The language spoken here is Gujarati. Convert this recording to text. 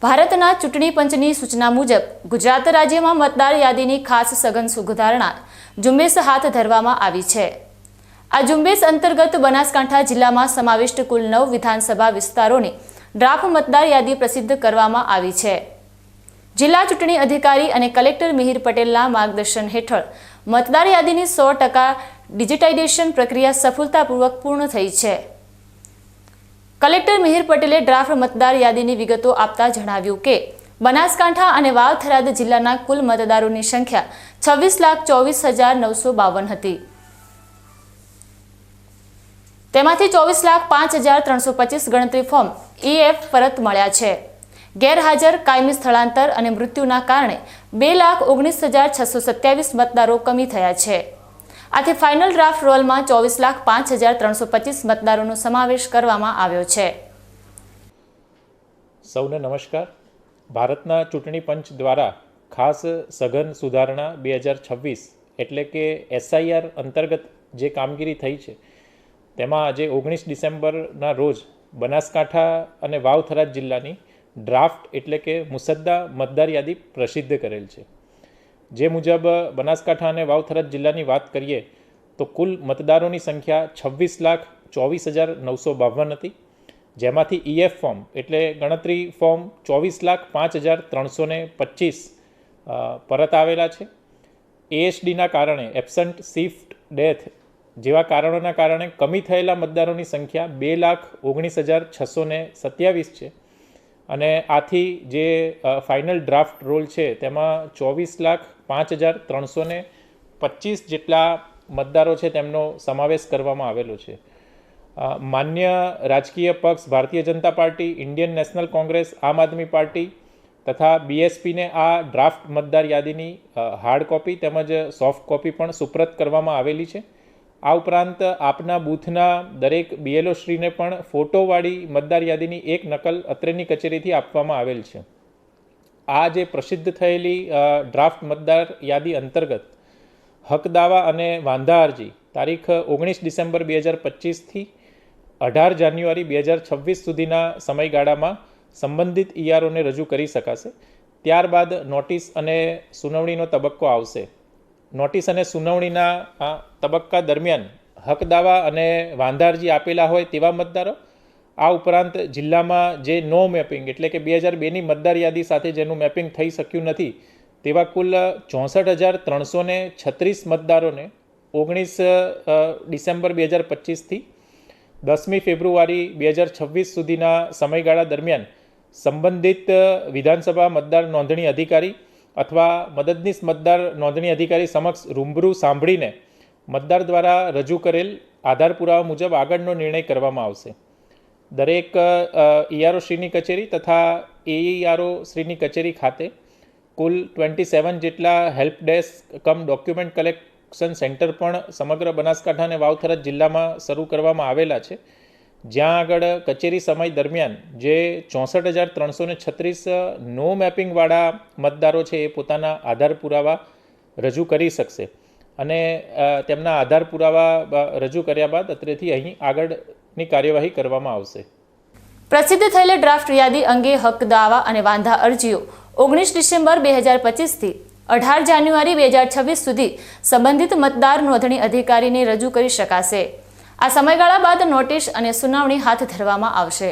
ભારતના ચૂંટણી પંચની સૂચના મુજબ ગુજરાત રાજ્યમાં મતદાર યાદીની ખાસ સઘન સુધારણા ઝુંબેશ હાથ ધરવામાં આવી છે। આ ઝુંબેશ અંતર્ગત બનાસકાંઠા જિલ્લામાં સમાવિષ્ટ કુલ 9 વિધાનસભા વિસ્તારોની ડ્રાફ્ટ મતદાર યાદી પ્રસિદ્ધ કરવામાં આવી છે। જિલ્લા ચૂંટણી અધિકારી અને કલેક્ટર મિહિર પટેલના માર્ગદર્શન હેઠળ મતદાર યાદીની 100% ડિજિટાઇઝેશન પ્રક્રિયા સફળતાપૂર્વક પૂર્ણ થઈ છે। કલેક્ટર મિહિર પટેલે ડ્રાફ્ટ મતદાર યાદીની વિગતો આપતા જણાવ્યું કે બનાસકાંઠા અને વાવ થરાદ જિલ્લાના કુલ મતદારોની સંખ્યા 26,24,952 હતી। તેમાંથી 24,05,325 ગણતરી ફોર્મ EF પરત મળ્યા છે। ગેરહાજર, કાયમી સ્થળાંતર અને મૃત્યુના કારણે 2,19,627 મતદારો કમી થયા છે। આથી ફાઇનલ ડ્રાફ્ટ રોલમાં 24,05,325 મતદારોનો સમાવેશ કરવામાં આવ્યો છે। સૌને નમસ્કાર। ભારતના ચૂંટણી પંચ દ્વારા ખાસ સઘન સુધારણા 2026 એટલે કે SIR અંતર્ગત જે કામગીરી થઈ છે તેમાં આજે 19 ડિસેમ્બરના રોજ બનાસકાંઠા અને વાવ થરાદ જિલ્લાની ડ્રાફ્ટ એટલે કે મુસદ્દા મતદાર યાદી પ્રસિદ્ધ કરેલ છે। જે મુજબ બનાસકાંઠા અને વાવ થરાદ જિલ્લાની વાત કરીએ તો કુલ મતદારોની સંખ્યા 26,24,952 હતી, જેમાંથી EF ફોર્મ એટલે ગણતરી ફોર્મ 24,05,325 પરત આવેલા છે। ASDના કારણે એબસન્ટ, શિફ્ટ, ડેથ જેવા કારણોના કારણે કમી થયેલા મતદારોની સંખ્યા 2,19,627 છે અને આથી જે ફાઇનલ ડ્રાફ્ટ રોલ છે તેમાં 24,05,325 જેટલા મતદારો છે તેમનો સમાવેશ કરવામાં આવેલો છે। માન્ય રાજકીય પક્ષ Bharatiya Janata party, Indian National Congress, આમ આદમી પાર્ટી તથા BSPને આ ડ્રાફ્ટ મતદાર યાદીની હાર્ડ કોપી તેમજ સોફ્ટ કોપી પણ સુપ્રત કરવામાં આવેલી છે। આ ઉપરાંત આપના બૂથના દરેક BLO શ્રીને પણ ફોટોવાળી મતદાર યાદીની એક નકલ અત્રેની કચેરીથી આપવામાં આવેલ છે। આ જે પ્રસિદ્ધ થયેલી ડ્રાફ્ટ મતદાર યાદી અંતર્ગત હક દાવા અને વાંધા અરજી તારીખ 19 ડિસેમ્બર 2025થી 18 જાન્યુઆરી 2026 સુધીના સમયગાળામાં સંબંધિત EROને રજૂ કરી શકાશે। ત્યારબાદ નોટિસ અને સુનાવણીનો તબક્કો આવશે। નોટિસ અને સુનાવણીના તબક્કા દરમિયાન હક દાવા અને વાંધા અરજી આપેલા હોય તેવા મતદારો, આ ઉપરાંત જિલ્લામાં જે નો મેપિંગ એટલે કે 2002ની મતદાર યાદી સાથે જેનું મેપિંગ થઈ શક્યું નથી તેવા કુલ 64,336 મતદારોને 19 ડિસેમ્બર 2025થી 10મી ફેબ્રુઆરી 2026 સુધીના સમયગાળા દરમિયાન સંબંધિત વિધાનસભા મતદાર નોંધણી અધિકારી અથવા મદદનીશ મતદાર નોંધણી અધિકારી સમક્ષ રૂબરૂ સાંભળીને મતદાર દ્વારા રજૂ કરેલ આધાર પુરાવા મુજબ આગળનો નિર્ણય કરવામાં આવશે। દરેક ERO શ્રીની કચેરી તથા AERO શ્રીની કચેરી ખાતે કુલ 27 જેટલા હેલ્પ ડેસ્ક કમ ડોક્યુમેન્ટ કલેક્શન સેન્ટર પણ સમગ્ર બનાસકાંઠા અને વાવ થરાદ જિલ્લામાં શરૂ કરવામાં આવેલા છે, જ્યાં આગળ કચેરી સમય દરમિયાન જે 64,336 નો મેપિંગવાળા મતદારો છે એ પોતાના આધાર પુરાવા રજૂ કરી શકશે અને તેમના આધાર પુરાવા રજૂ કર્યા બાદ અત્રેથી અહીં આગળની કાર્યવાહી કરવામાં આવશે। પ્રસિદ્ધ થયેલી ડ્રાફ્ટ યાદી અંગે હક દાવા અને વાંધા અરજીઓ 19 ડિસેમ્બર 2025થી 18 જાન્યુઆરી 2026 સુધી સંબંધિત મતદાર નોંધણી અધિકારીને રજૂ કરી શકાશે। આ સમયગાળા બાદ નોટિસ અને સુનાવણી હાથ ધરવામાં આવશે।